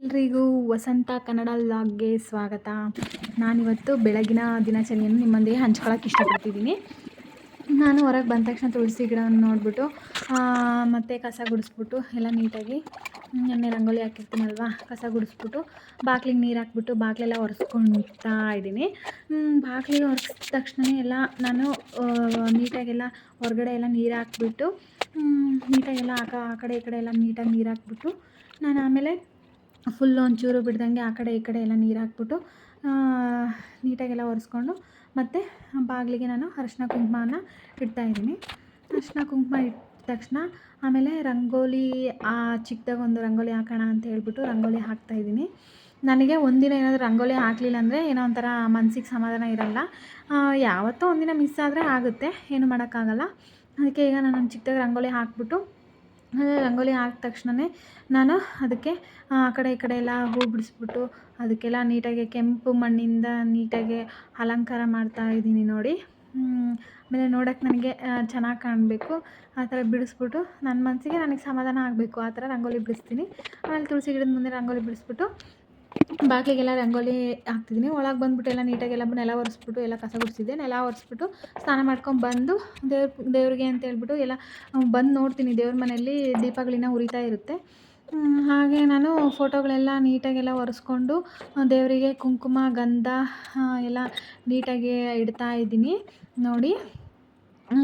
ಎಲ್ರಿಗೂ ವಸಂತ ಕನ್ನಡ ಲಾಗ್ಗೆ ಸ್ವಾಗತ. ನಾನಿವತ್ತು ಬೆಳಗಿನ ದಿನಚರಿಯನ್ನು ನಿಮ್ಮೊಂದಿಗೆ ಹಂಚ್ಕೊಳ್ಳೋಕೆ ಇಷ್ಟಪಡ್ತಿದ್ದೀನಿ. ನಾನು ಹೊರಗೆ ಬಂದ ತಕ್ಷಣ ತುಳಸಿ ಗಿಡವನ್ನು ನೋಡಿಬಿಟ್ಟು ಮತ್ತು ಕಸ ಗುಡಿಸ್ಬಿಟ್ಟು ಎಲ್ಲ ನೀಟಾಗಿ ನೆನ್ನೆ ರಂಗೋಲಿ ಹಾಕಿರ್ತೀನಲ್ವ, ಕಸ ಗುಡಿಸ್ಬಿಟ್ಟು ಬಾಗಿಲಿಗೆ ನೀರು ಹಾಕ್ಬಿಟ್ಟು ಬಾಗಿಲೆಲ್ಲ ಒರೆಸ್ಕೊಳ್ತಾ ಇದ್ದೀನಿ. ಬಾಗಿಲಿಗೆ ಒರೆಸಿದ ತಕ್ಷಣವೇ ಎಲ್ಲ ನಾನು ನೀಟಾಗೆಲ್ಲ ಹೊರಗಡೆ ಎಲ್ಲ ನೀರು ಹಾಕ್ಬಿಟ್ಟು ನೀಟಾಗೆಲ್ಲ ಆ ಕಡೆ ಈ ಕಡೆ ಎಲ್ಲ ನೀಟಾಗಿ ನೀರು ಹಾಕ್ಬಿಟ್ಟು ನಾನು ಆಮೇಲೆ ಫುಲ್ ಒಂಚೂರು ಬಿಡ್ದಂಗೆ ಆ ಕಡೆ ಈ ಕಡೆ ಎಲ್ಲ ನೀರು ಹಾಕ್ಬಿಟ್ಟು ನೀಟಾಗೆಲ್ಲ ಒರೆಸ್ಕೊಂಡು ಮತ್ತು ಬಾಗಿಲಿಗೆ ನಾನು ಅರಿಶಿನ ಕುಂಕುಮನ ಇಡ್ತಾಯಿದ್ದೀನಿ. ಅರಿಶಿನ ಕುಂಕುಮ ಇಟ್ಟ ತಕ್ಷಣ ಆಮೇಲೆ ರಂಗೋಲಿ ಚಿಕ್ಕದಾಗಿ ಒಂದು ರಂಗೋಲಿ ಹಾಕೋಣ ಅಂತ ಹೇಳ್ಬಿಟ್ಟು ರಂಗೋಲಿ ಹಾಕ್ತಾಯಿದ್ದೀನಿ. ನನಗೆ ಒಂದಿನ ಏನಾದರೂ ರಂಗೋಲಿ ಹಾಕಲಿಲ್ಲ ಅಂದರೆ ಏನೋ ಒಂಥರ ಮನಸ್ಸಿಗೆ ಸಮಾಧಾನ ಇರಲ್ಲ. ಯಾವತ್ತೋ ಒಂದಿನ ಮಿಸ್ ಆದರೆ ಆಗುತ್ತೆ, ಏನು ಮಾಡೋಕ್ಕಾಗಲ್ಲ. ಅದಕ್ಕೆ ಈಗ ನಾನು ಚಿಕ್ಕದಾಗಿ ರಂಗೋಲಿ ಹಾಕ್ಬಿಟ್ಟು ರಂಗೋಲಿ ಹಾಕಿದ ತಕ್ಷಣವೇ ನಾನು ಅದಕ್ಕೆ ಆ ಕಡೆ ಈ ಕಡೆ ಎಲ್ಲ ಹೂ ಬಿಡಿಸ್ಬಿಟ್ಟು ಅದಕ್ಕೆಲ್ಲ ನೀಟಾಗಿ ಕೆಂಪು ಮಣ್ಣಿಂದ ನೀಟಾಗಿ ಅಲಂಕಾರ ಮಾಡ್ತಾಯಿದ್ದೀನಿ ನೋಡಿ. ಆಮೇಲೆ ನೋಡೋಕ್ಕೆ ನನಗೆ ಚೆನ್ನಾಗಿ ಕಾಣಬೇಕು, ಆ ಥರ ಬಿಡಿಸ್ಬಿಟ್ಟು ನನ್ನ ಮನಸ್ಸಿಗೆ ನನಗೆ ಸಮಾಧಾನ ಆಗಬೇಕು, ಆ ಥರ ರಂಗೋಲಿ ಬಿಡಿಸ್ತೀನಿ. ಆಮೇಲೆ ತುಳಸಿ ಗಿಡದ ಮುಂದೆ ರಂಗೋಲಿ ಬಿಡಿಸ್ಬಿಟ್ಟು ಬಾಗಿಲಿಗೆಲ್ಲ ರಂಗೋಲಿ ಹಾಕ್ತಿದ್ದೀನಿ. ಒಳಗೆ ಬಂದುಬಿಟ್ಟು ಎಲ್ಲ ನೀಟಾಗೆಲ್ಲ ನೆಲ ಒರೆಸ್ಬಿಟ್ಟು ಎಲ್ಲ ಕಸ ಗುಡಿಸಿದ್ದೆ. ನೆಲ ಒರೆಸ್ಬಿಟ್ಟು ಸ್ನಾನ ಮಾಡ್ಕೊಂಡು ಬಂದು ದೇವ್ರಿಗೆ ಅಂತ ಹೇಳ್ಬಿಟ್ಟು ಎಲ್ಲ ಬಂದು ನೋಡ್ತೀನಿ. ದೇವ್ರ ಮನೆಯಲ್ಲಿ ದೀಪಗಳಿನ್ನ ಉರಿತಾ ಇರುತ್ತೆ. ಹಾಗೆ ನಾನು ಫೋಟೋಗಳೆಲ್ಲ ನೀಟಾಗೆಲ್ಲ ಒರೆಸ್ಕೊಂಡು ದೇವರಿಗೆ ಕುಂಕುಮ ಗಂಧ ಎಲ್ಲ ನೀಟಾಗಿ ಇಡ್ತಾ ಇದ್ದೀನಿ ನೋಡಿ.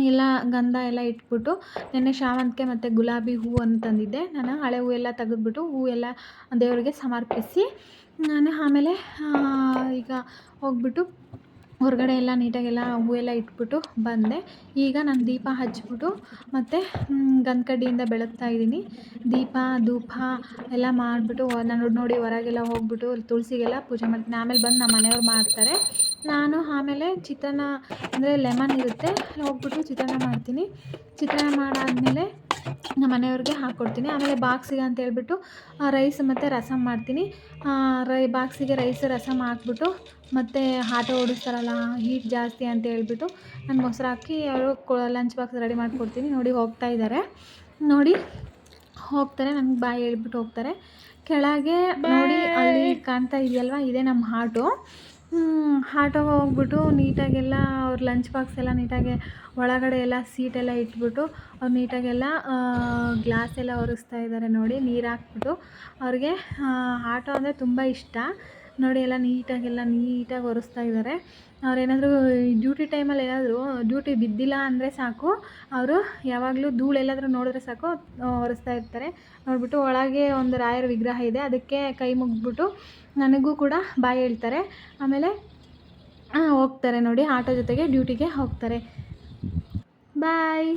ಎಲ್ಲ ಗಂಧ ಎಲ್ಲ ಇಟ್ಬಿಟ್ಟು ನೆನ್ನೆ ಶಾವಂತಿಗೆ ಮತ್ತು ಗುಲಾಬಿ ಹೂವನ್ನು ತಂದಿದ್ದೆ. ನಾನು ಹಳೆ ಹೂವೆಲ್ಲ ತೆಗೆದ್ಬಿಟ್ಟು ಹೂವೆಲ್ಲ ದೇವರಿಗೆ ಸಮರ್ಪಿಸಿ ನಾನು ಆಮೇಲೆ ಈಗ ಹೋಗ್ಬಿಟ್ಟು ಹೊರಗಡೆ ಎಲ್ಲ ನೀಟಾಗೆಲ್ಲ ಹೂವೆಲ್ಲ ಇಟ್ಬಿಟ್ಟು ಬಂದೆ. ಈಗ ನಾನು ದೀಪ ಹಚ್ಬಿಟ್ಟು ಮತ್ತು ಗಂಧಕಡ್ಡಿಯಿಂದ ಬೆಳಗ್ತಾ ಇದ್ದೀನಿ. ದೀಪ ಧೂಪ ಎಲ್ಲ ಮಾಡಿಬಿಟ್ಟು ನಾನು ನೋಡಿ ಹೊರಗೆಲ್ಲ ಹೋಗ್ಬಿಟ್ಟು ತುಳಸಿಗೆಲ್ಲ ಪೂಜೆ ಮಾಡ್ತೀನಿ. ಆಮೇಲೆ ಬಂದು ನಮ್ಮ ಮನೆಯವ್ರು ಮಾಡ್ತಾರೆ. ನಾನು ಆಮೇಲೆ ಚಿತ್ರಾನ್ನ ಅಂದರೆ ಲೆಮನ್ ಇರುತ್ತೆ, ಹೋಗ್ಬಿಟ್ಟು ಚಿತ್ರಾನ್ನ ಮಾಡ್ತೀನಿ. ಚಿತ್ರಾನ್ನ ಮಾಡಾದಮೇಲೆ ನಮ್ಮ ಮನೆಯವ್ರಿಗೆ ಹಾಕ್ಕೊಡ್ತೀನಿ. ಆಮೇಲೆ ಬಾಕ್ಸಿಗೆ ಅಂತ ಹೇಳ್ಬಿಟ್ಟು ರೈಸ್ ಮತ್ತು ರಸಮ್ ಮಾಡ್ತೀನಿ. ಬಾಕ್ಸಿಗೆ ರೈಸ್ ರಸಮ್ ಹಾಕ್ಬಿಟ್ಟು ಮತ್ತು ಆಟೋ ಓಡಿಸ್ತಾರಲ್ಲ ಹೀಟ್ ಜಾಸ್ತಿ ಅಂತ ಹೇಳ್ಬಿಟ್ಟು ನಾನು ಮೊಸರು ಹಾಕಿ ಅವರು ಲಂಚ್ ಬಾಕ್ಸ್ ರೆಡಿ ಮಾಡಿಕೊಡ್ತೀನಿ. ನೋಡಿ ಹೋಗ್ತಾ ಇದ್ದಾರೆ, ನೋಡಿ ಹೋಗ್ತಾರೆ, ನಂಗೆ ಬಾಯ್ ಹೇಳ್ಬಿಟ್ಟು ಹೋಗ್ತಾರೆ. ಕೆಳಗೆ ನೋಡಿ ಅಲ್ಲಿ ಕಾಣ್ತಾ ಇದೆಯಲ್ವ, ಇದೇ ನಮ್ಮ ಆಟೋಗೆ ಹೋಗ್ಬಿಟ್ಟು ನೀಟಾಗೆಲ್ಲ ಅವ್ರ ಲಂಚ್ ಬಾಕ್ಸ್ ಎಲ್ಲ ನೀಟಾಗಿ ಒಳಗಡೆ ಎಲ್ಲ ಸೀಟೆಲ್ಲ ಇಟ್ಬಿಟ್ಟು ಅವ್ರು ನೀಟಾಗೆಲ್ಲ ಗ್ಲಾಸ್ ಎಲ್ಲ ಒರೆಸ್ತಾ ಇದ್ದಾರೆ ನೋಡಿ. ನೀರು ಹಾಕ್ಬಿಟ್ಟು ಅವ್ರಿಗೆ ಆಟೋ ಅಂದರೆ ತುಂಬ ಇಷ್ಟ ನೋಡಿ. ಎಲ್ಲ ನೀಟಾಗಿ ಒರೆಸ್ತಾ ಇದ್ದಾರೆ. ಅವ್ರೇನಾದರೂ ಡ್ಯೂಟಿ ಟೈಮಲ್ಲಿ ಏನಾದರೂ ಡ್ಯೂಟಿ ಬಿದ್ದಿಲ್ಲ ಅಂದರೆ ಸಾಕು, ಅವರು ಯಾವಾಗಲೂ ಧೂಳೆಲ್ಲಾದರೂ ನೋಡಿದ್ರೆ ಸಾಕು ಒರೆಸ್ತಾ ಇರ್ತಾರೆ. ನೋಡಿಬಿಟ್ಟು ಒಳಗೆ ಒಂದು ರಾಯರ ವಿಗ್ರಹ ಇದೆ, ಅದಕ್ಕೆ ಕೈ ಮುಗಿದ್ಬಿಟ್ಟು ನನಗೂ ಕೂಡ ಬಾಯ್ ಹೇಳ್ತಾರೆ. ಆಮೇಲೆ ಹೋಗ್ತಾರೆ ನೋಡಿ, ಆಟೋ ಜೊತೆಗೆ ಡ್ಯೂಟಿಗೆ ಹೋಗ್ತಾರೆ. ಬಾಯ್.